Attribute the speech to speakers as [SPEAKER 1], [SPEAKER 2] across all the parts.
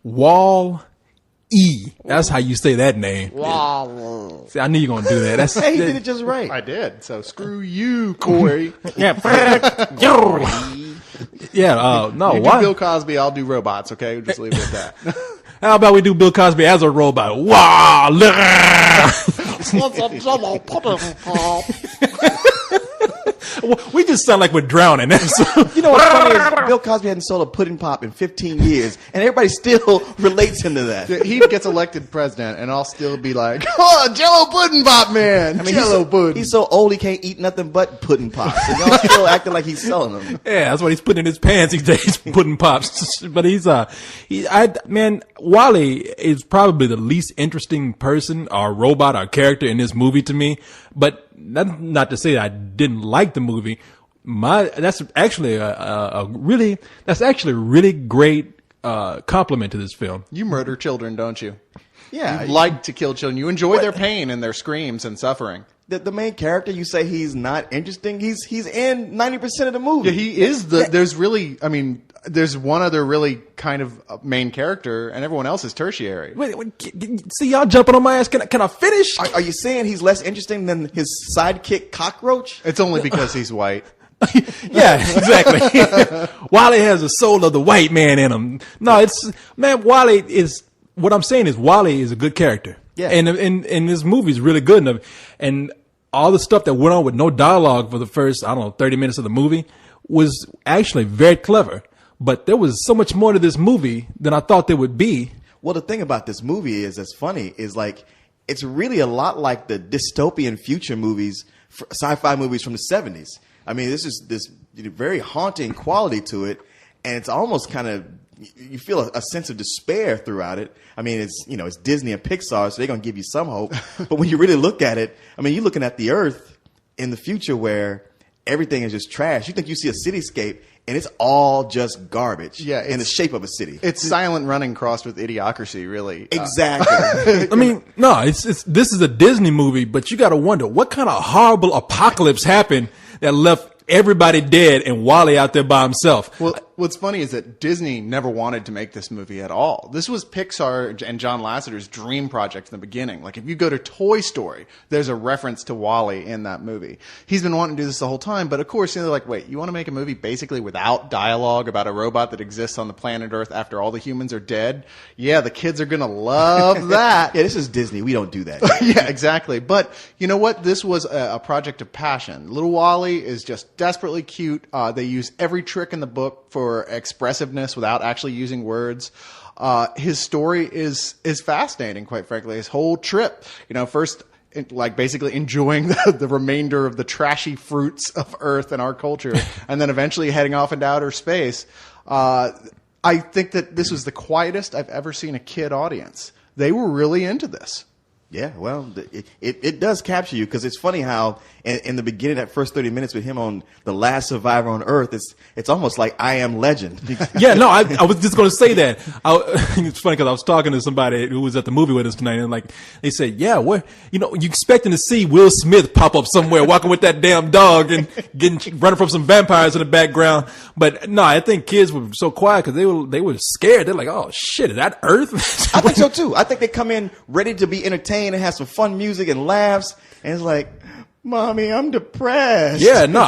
[SPEAKER 1] Walle. That's how you say that name.
[SPEAKER 2] Wow.
[SPEAKER 1] See, I knew you were going to do that.
[SPEAKER 3] Hey, he did it just right.
[SPEAKER 2] I did. So screw you, Corey.
[SPEAKER 1] Yeah. Yeah. No.
[SPEAKER 2] You do
[SPEAKER 1] Why?
[SPEAKER 2] Bill Cosby. I'll do robots. Okay, we'll just leave it at that.
[SPEAKER 1] How about we do Bill Cosby as a robot? Wow. We just sound like we're drowning.
[SPEAKER 3] You know what's funny is Bill Cosby hadn't sold a pudding pop in 15 years, and everybody still relates him to that.
[SPEAKER 2] He gets elected president, and I'll still be like, "Oh, Jell-O pudding pop, man!
[SPEAKER 3] I mean,
[SPEAKER 2] Jell-O pudding."
[SPEAKER 3] He's so old he can't eat nothing but pudding pops, and y'all still acting like he's selling them.
[SPEAKER 1] Yeah, that's what he's putting in his pants these days, pudding pops. But man, Walle is probably the least interesting person or robot or character in this movie to me. But that's not to say that I didn't like the movie. That's actually a really great compliment to this film.
[SPEAKER 2] You murder children, don't you?
[SPEAKER 3] Yeah.
[SPEAKER 2] You like to kill children. You enjoy their pain and their screams and suffering.
[SPEAKER 3] The main character, you say he's not interesting. He's in 90% of the movie.
[SPEAKER 2] Yeah, he is there's one other really kind of main character, and everyone else is tertiary.
[SPEAKER 1] Wait, see, y'all jumping on my ass. Can I finish?
[SPEAKER 3] Are you saying he's less interesting than his sidekick Cockroach?
[SPEAKER 2] It's only because he's white.
[SPEAKER 1] Yeah, exactly. Walle has the soul of the white man in him. No, Walle is what I'm saying is Walle is a good character.
[SPEAKER 3] Yeah.
[SPEAKER 1] And this movie is really good enough. And all the stuff that went on with no dialogue for the first, 30 minutes of the movie was actually very clever. But there was so much more to this movie than I thought there would be.
[SPEAKER 3] Well, the thing about this movie is, that's funny, is like, it's really a lot like the dystopian future movies, sci-fi movies from the 70s. I mean, this is this very haunting quality to it. And it's almost kind of, you feel a sense of despair throughout it. I mean, it's Disney and Pixar, so they're going to give you some hope. But when you really look at it, I mean, you're looking at the Earth in the future where everything is just trash. You think you see a cityscape, and it's all just garbage.
[SPEAKER 2] Yeah,
[SPEAKER 3] in the shape of a city.
[SPEAKER 2] It's Silent Running crossed with Idiocracy, really.
[SPEAKER 3] Exactly.
[SPEAKER 1] I mean, no, this is a Disney movie, but you got to wonder what kind of horrible apocalypse happened that left everybody dead and Walle out there by himself.
[SPEAKER 2] Well, what's funny is that Disney never wanted to make this movie at all. This was Pixar and John Lasseter's dream project in the beginning. Like, if you go to Toy Story, there's a reference to Walle in that movie. He's been wanting to do this the whole time, but of course, they're like, wait, you want to make a movie basically without dialogue about a robot that exists on the planet Earth after all the humans are dead? Yeah, the kids are going to love that.
[SPEAKER 3] Yeah, this is Disney. We don't do that.
[SPEAKER 2] Yeah, exactly. But you know what? This was a project of passion. Little Walle is just desperately cute. They use every trick in the book for expressiveness without actually using words. His story is fascinating, quite frankly. His whole trip, first like basically enjoying the remainder of the trashy fruits of Earth and our culture, and then eventually heading off into outer space. I think that this was the quietest I've ever seen a kid audience. They were really into this.
[SPEAKER 3] Yeah, well, it does capture you, because it's funny how in the beginning, that first 30 minutes with him on the last survivor on Earth, it's almost like I Am Legend.
[SPEAKER 1] Yeah, no, I was just going to say that. It's funny because I was talking to somebody who was at the movie with us tonight, and like they said, yeah, you expecting to see Will Smith pop up somewhere walking with that damn dog and running from some vampires in the background. But no, I think kids were so quiet because they were scared. They're like, oh shit, is that Earth?
[SPEAKER 3] I think so too. I think they come in ready to be entertained and have some fun music and laughs, and it's like, Mommy, I'm depressed.
[SPEAKER 1] Yeah, no,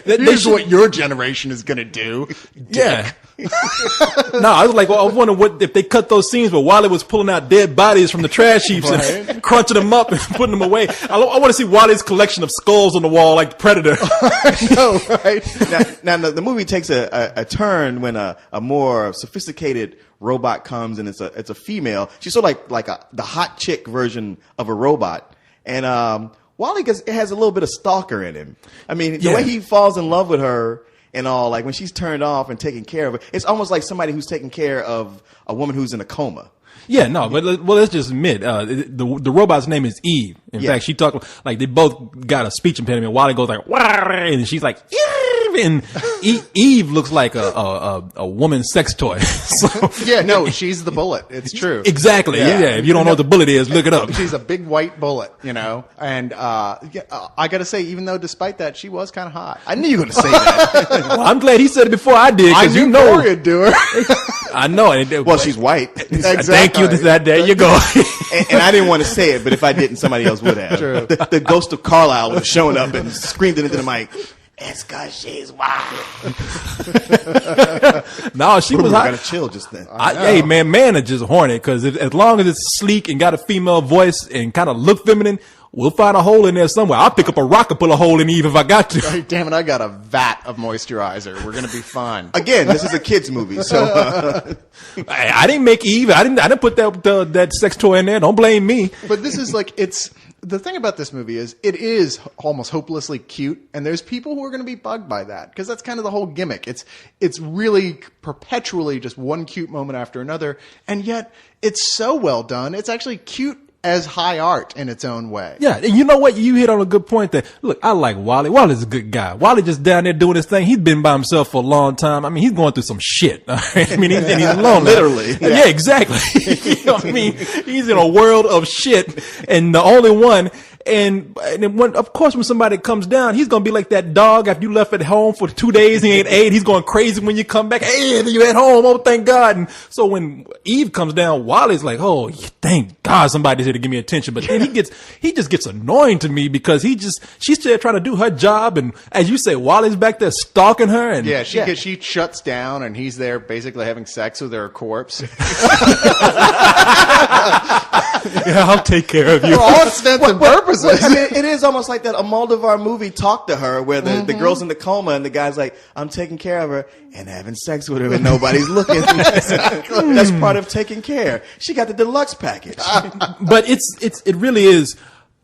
[SPEAKER 2] here's what your generation is gonna do.
[SPEAKER 1] Yeah. No, I was like, well, I wonder what if they cut those scenes where Walle was pulling out dead bodies from the trash heaps and crunching them up and putting them away. I want to see Walle's collection of skulls on the wall like the Predator.
[SPEAKER 3] I know, right? Now the movie takes a turn when a more sophisticated robot comes, and it's a female. She's sort of like the hot chick version of a robot, and Walle has a little bit of stalker in him. I mean, the way he falls in love with her and all, like when she's turned off and taken care of her, it's almost like somebody who's taking care of a woman who's in a coma.
[SPEAKER 1] Yeah, no, but let's just admit, the robot's name is Eve. In fact, she talked like they both got a speech impediment. Walle goes like, "Wah," and she's like, "Eve," mean, Eve looks like a woman's sex toy. So,
[SPEAKER 2] Yeah, no, she's the bullet. It's true.
[SPEAKER 1] exactly. Yeah. If you don't know what the bullet is, look it up.
[SPEAKER 2] She's a big white bullet, you know. And I got to say, even though despite that, she was kind of hot.
[SPEAKER 3] I knew you were going to say that.
[SPEAKER 1] Well, I'm glad he said it before I did,
[SPEAKER 2] I
[SPEAKER 1] because
[SPEAKER 2] knew
[SPEAKER 1] you know.
[SPEAKER 2] Gloria'd do her.
[SPEAKER 1] I know. And
[SPEAKER 3] Well, she's white.
[SPEAKER 2] Exactly.
[SPEAKER 1] Thank you. There you go.
[SPEAKER 3] And I didn't want to say it, but if I didn't, somebody else would have.
[SPEAKER 2] True.
[SPEAKER 3] The ghost of Carlisle would have shown up and screamed it into the mic. It's because she's white.
[SPEAKER 1] No, she was
[SPEAKER 3] I
[SPEAKER 1] hot.
[SPEAKER 3] got to chill just then.
[SPEAKER 1] Hey, man are just horny, because as long as it's sleek and got a female voice and kind of look feminine, we'll find a hole in there somewhere. I'll pick up a rock and pull a hole in Eve if I got to.
[SPEAKER 2] Hey, damn it, I got a vat of moisturizer. We're going to be fine.
[SPEAKER 3] Again, this is a kid's movie, so
[SPEAKER 1] I didn't make Eve. I didn't put that sex toy in there. Don't blame me.
[SPEAKER 2] But this is like, it's the thing about this movie is it is almost hopelessly cute, and there's people who are going to be bugged by that, because that's kind of the whole gimmick. It's really perpetually just one cute moment after another, and yet it's so well done. It's actually cute as high art in its own way.
[SPEAKER 1] Yeah, and you know what? You hit on a good point there. Look, I like Walle. Walle's a good guy. Walle just down there doing his thing. He's been by himself for a long time. I mean, he's going through some shit. All right? I mean, he's alone.
[SPEAKER 3] Literally.
[SPEAKER 1] Yeah, exactly. You know what I mean? He's in a world of shit, and the only one. And when, of course, when somebody comes down, he's going to be like that dog after you left at home for 2 days, he ain't ate. He's going crazy when you come back. Hey, you at home. Oh, thank God. And so when Eve comes down, Wally's like, oh, thank God somebody's here to give me attention. But then he just gets annoying to me, because she's still trying to do her job. And as you say, Wally's back there stalking her. And
[SPEAKER 2] Yeah, she shuts down, and he's there basically having sex with her corpse.
[SPEAKER 1] yeah, I'll take care of you.
[SPEAKER 2] For all intents and purposes.
[SPEAKER 3] I mean, it is almost like that Almodovar movie, Talk to Her, where the girl's in the coma and the guy's like, I'm taking care of her and having sex with her and nobody's looking. That's part of taking care. She got the deluxe package.
[SPEAKER 1] But it really is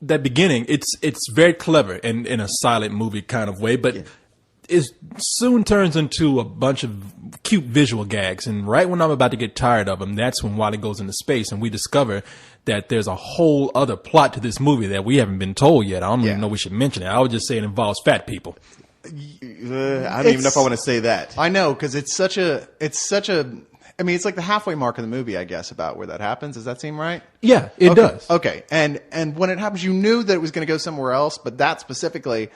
[SPEAKER 1] that beginning. It's very clever in a silent movie kind of way, but it soon turns into a bunch of cute visual gags. And right when I'm about to get tired of them, that's when Walle goes into space, and we discover that there's a whole other plot to this movie that we haven't been told yet. I don't even know we should mention it. I would just say it involves fat people.
[SPEAKER 3] I don't even know if I want to say that.
[SPEAKER 2] I know, because it's such a, I mean, it's like the halfway mark of the movie, I guess, about where that happens. Does that seem right?
[SPEAKER 1] Yeah, it does.
[SPEAKER 2] Okay. And when it happens, you knew that it was going to go somewhere else, but that specifically,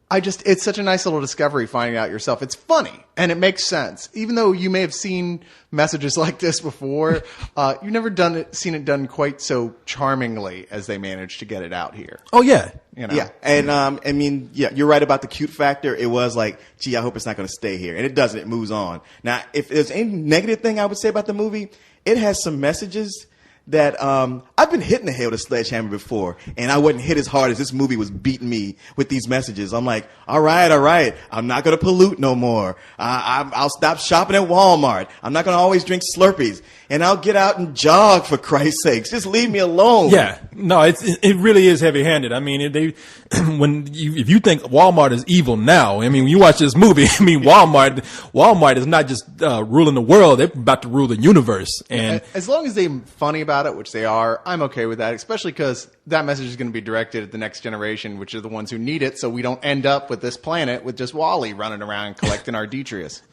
[SPEAKER 2] it's such a nice little discovery finding out yourself. It's funny and it makes sense. Even though you may have seen messages like this before, you've never seen it done quite so charmingly as they managed to get it out here.
[SPEAKER 1] Oh, yeah.
[SPEAKER 2] You know?
[SPEAKER 3] Yeah, and I mean, yeah, you're right about the cute factor. It was like, gee, I hope it's not going to stay here, and it doesn't. It moves on. Now, if there's any negative thing I would say about the movie, it has some messages that I've been hitting the head with a sledgehammer before, and I wasn't hit as hard as this movie was beating me with these messages. I'm like, all right, I'm not going to pollute no more. I'll stop shopping at Walmart. I'm not going to always drink Slurpees, and I'll get out and jog, for Christ's sakes. Just leave me alone.
[SPEAKER 1] Yeah, no, it really is heavy-handed. I mean, if you think Walmart is evil now, I mean, when you watch this movie, I mean, Walmart is not just ruling the world; they're about to rule the universe. And
[SPEAKER 2] as long as they're funny about it, which they are, I'm okay with that, especially because that message is going to be directed at the next generation, which are the ones who need it, so we don't end up with this planet with just Walle running around collecting our detritus.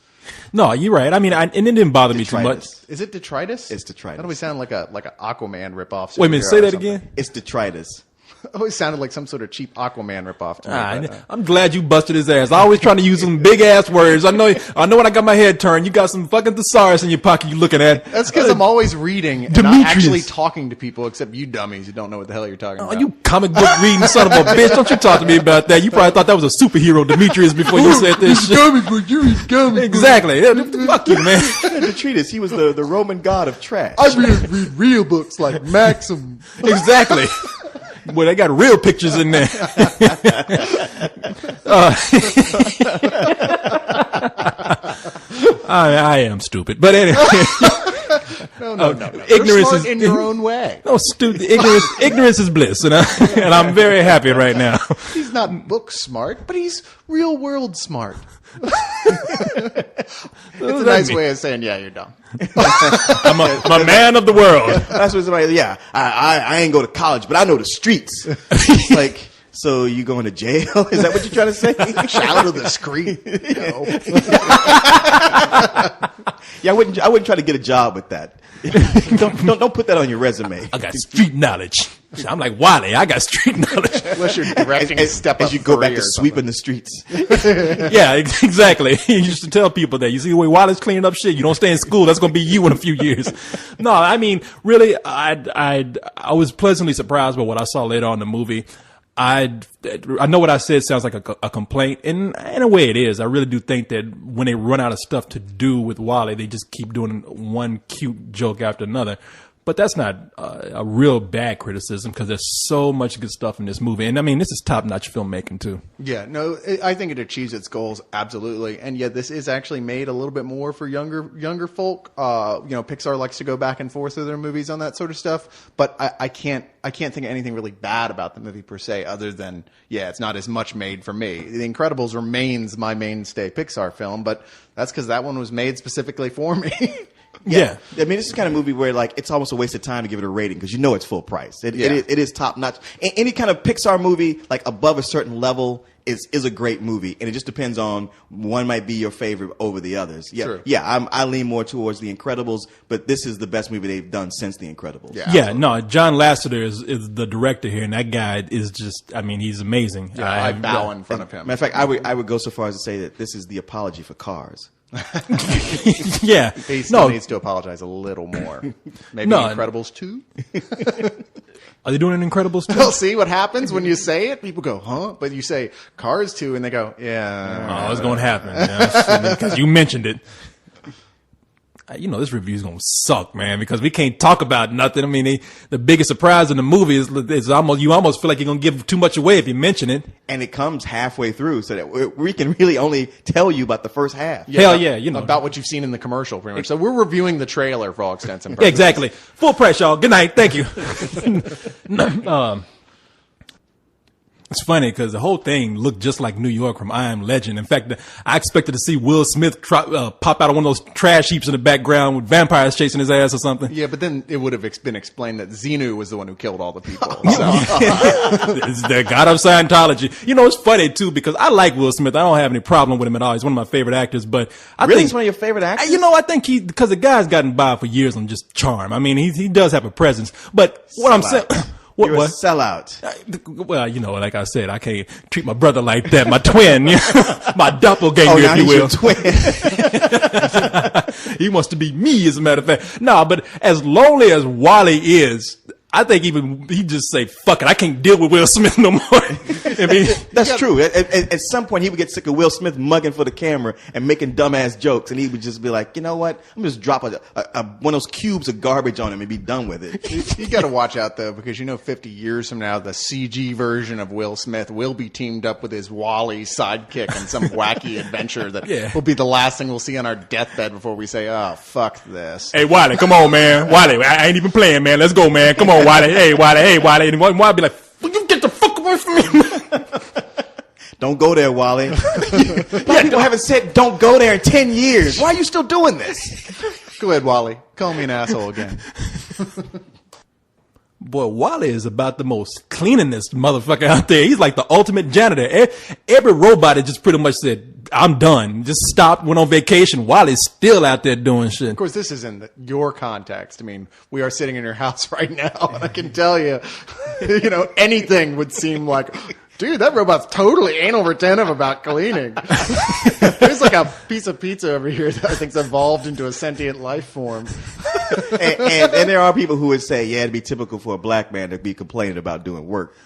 [SPEAKER 1] No, you're right. I mean, and it didn't bother me too much.
[SPEAKER 2] Is it detritus?
[SPEAKER 3] It's detritus.
[SPEAKER 2] That always sound like a Aquaman ripoff.
[SPEAKER 1] Wait a minute, say that again.
[SPEAKER 3] It's detritus.
[SPEAKER 2] It always sounded like some sort of cheap Aquaman ripoff to me.
[SPEAKER 1] I'm glad you busted his ass. I always trying to use some big ass words. I know when I got my head turned, you got some fucking thesaurus in your pocket you looking at.
[SPEAKER 2] That's because I'm always reading and not actually talking to people, except you dummies who don't know what the hell you're talking about.
[SPEAKER 1] You comic book reading son of a bitch. Don't you talk to me about that. You probably thought that was a superhero, Demetrius, before you said this shit. Exactly. Fuck you, man.
[SPEAKER 3] Detritus, he was the Roman god of trash.
[SPEAKER 2] I read real books like Maxim.
[SPEAKER 1] Exactly. Well, they got real pictures in there. I am stupid, but anyway.
[SPEAKER 2] No.
[SPEAKER 1] Ignorance
[SPEAKER 2] You're smart
[SPEAKER 1] is
[SPEAKER 2] in your own way.
[SPEAKER 1] No, stupid. Ignorance is bliss, and I'm very happy right now.
[SPEAKER 2] He's not book smart, but he's real world smart. It's a nice way of saying, yeah, you're dumb.
[SPEAKER 1] I'm a man of the world.
[SPEAKER 3] That's what somebody. Yeah, I ain't go to college, but I know the streets. It's like, So you going to jail? Is that what you're trying to say?
[SPEAKER 2] Shout of the street. No.
[SPEAKER 3] Yeah, I wouldn't try to get a job with that. don't put that on your resume.
[SPEAKER 1] I got street knowledge. I'm like Walle. I got street knowledge.
[SPEAKER 2] Unless you're directing a step up
[SPEAKER 3] as you go back
[SPEAKER 2] three
[SPEAKER 3] to
[SPEAKER 2] or
[SPEAKER 3] sweeping the streets.
[SPEAKER 1] Yeah, exactly. You used to tell people that. You see the way Walle's cleaning up shit. You don't stay in school. That's going to be you in a few years. No, I mean, really, I was pleasantly surprised by what I saw later on in the movie. I know what I said sounds like a complaint, and in a way it is. I really do think that when they run out of stuff to do with Walle, they just keep doing one cute joke after another. But that's not a real bad criticism because there's so much good stuff in this movie. And I mean, this is top-notch filmmaking too.
[SPEAKER 2] Yeah, no, I think it achieves its goals absolutely, and yet this is actually made a little bit more for younger folk. Pixar likes to go back and forth with their movies on that sort of stuff, but I can't think of anything really bad about the movie per se, other than it's not as much made for me. The Incredibles remains my mainstay Pixar film, but that's because that one was made specifically for me.
[SPEAKER 3] Yeah. I mean, this is the kind of movie where, like, it's almost a waste of time to give it a rating because you know it's full price. It is top notch. Any kind of Pixar movie, like, above a certain level is a great movie. And it just depends on one might be your favorite over the others. Yeah.
[SPEAKER 2] True.
[SPEAKER 3] Yeah. I lean more towards The Incredibles, but this is the best movie they've done since The Incredibles.
[SPEAKER 1] Yeah. No, John Lasseter is the director here, and that guy is just, I mean, he's amazing.
[SPEAKER 2] Yeah, I bow in front of him.
[SPEAKER 3] Matter of fact, I would go so far as to say that this is the apology for Cars.
[SPEAKER 1] Yeah.
[SPEAKER 2] He still needs to apologize a little more. Maybe Incredibles 2?
[SPEAKER 1] Are they doing an Incredibles 2?
[SPEAKER 2] Well, see what happens when you say it? People go, huh? But you say Cars 2 and they go,
[SPEAKER 1] yeah. Oh, it's going to happen. Because you mentioned it. This review's going to suck, man, because we can't talk about nothing. I mean, the biggest surprise in the movie is you almost feel like you're going to give too much away if you mention it.
[SPEAKER 3] And it comes halfway through so that we can really only tell you about the first half.
[SPEAKER 1] Hell yeah,
[SPEAKER 2] about what you've seen in the commercial, pretty much. So we're reviewing the trailer for all extents and purposes.
[SPEAKER 1] Exactly. Full price, y'all. Good night. Thank you. It's funny because the whole thing looked just like New York from I Am Legend. In fact, I expected to see Will Smith pop out of one of those trash heaps in the background with vampires chasing his ass or something.
[SPEAKER 2] Yeah, but then it would have been explained that Xenu was the one who killed all the people.
[SPEAKER 1] It's the god of Scientology. It's funny, too, because I like Will Smith. I don't have any problem with him at all. He's one of my favorite actors. But I think
[SPEAKER 3] he's one of your favorite actors?
[SPEAKER 1] I think because the guy's gotten by for years on just charm. I mean, he does have a presence. But what I'm saying...
[SPEAKER 3] You're a sellout.
[SPEAKER 1] Well, like I said, I can't treat my brother like that. My twin, my doppelganger, if you will.
[SPEAKER 3] Your twin.
[SPEAKER 1] He wants to be me, as a matter of fact. No, but as lonely as Walle is, I think even he just say, "Fuck it, I can't deal with Will Smith no more." I mean,
[SPEAKER 3] that's true. At some point, he would get sick of Will Smith mugging for the camera and making dumbass jokes, and he would just be like, "You know what? I'm just drop one of those cubes of garbage on him and be done with it."
[SPEAKER 2] You got to watch out though, because 50 years from now, the CG version of Will Smith will be teamed up with his Walle sidekick in some wacky adventure that will be the last thing we'll see on our deathbed before we say, "Oh, fuck this."
[SPEAKER 1] Hey, Walle, come on, man. Walle, I ain't even playing, man. Let's go, man. Come on, Walle. Hey, Walle. And Walle be like, "Will you get the fuck away from me?"
[SPEAKER 3] Don't go there, Walle. People haven't said don't go there in 10 years. Why are you still doing this?
[SPEAKER 2] Go ahead, Walle. Call me an asshole again.
[SPEAKER 1] Boy, Walle is about the most cleaningest motherfucker out there. He's like the ultimate janitor. Every robot has just pretty much said, "I'm done." Just stopped, went on vacation. Walle's still out there doing shit.
[SPEAKER 2] Of course, this is in your context. I mean, we are sitting in your house right now, and I can tell you, anything would seem like, dude, that robot's totally anal retentive about cleaning. There's like a piece of pizza over here that I think's evolved into a sentient life form.
[SPEAKER 3] and there are people who would say, yeah, it'd be typical for a black man to be complaining about doing work.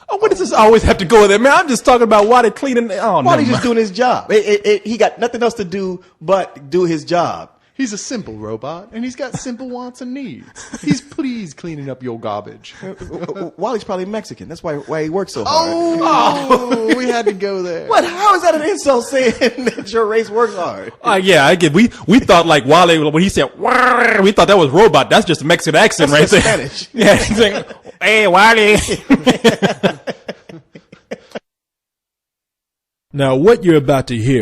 [SPEAKER 1] Oh, what does this always have to go with it, man? I'm just talking about Walle cleaning. Oh,
[SPEAKER 3] Walle's just doing his job. He got nothing else to do but do his job.
[SPEAKER 2] He's a simple robot, and he's got simple wants and needs. He's pleased cleaning up your garbage.
[SPEAKER 3] Walle's probably Mexican. That's why he works so hard.
[SPEAKER 2] Oh, we had to go there.
[SPEAKER 3] What? How is that an insult saying that your race works hard?
[SPEAKER 1] Yeah, I get. We thought like Walle when he said "Wah," we thought that was robot. That's just a Mexican accent,
[SPEAKER 3] that's
[SPEAKER 1] right there.
[SPEAKER 3] Spanish.
[SPEAKER 1] Yeah, he's like, "Hey, Walle." Now, what you're about to hear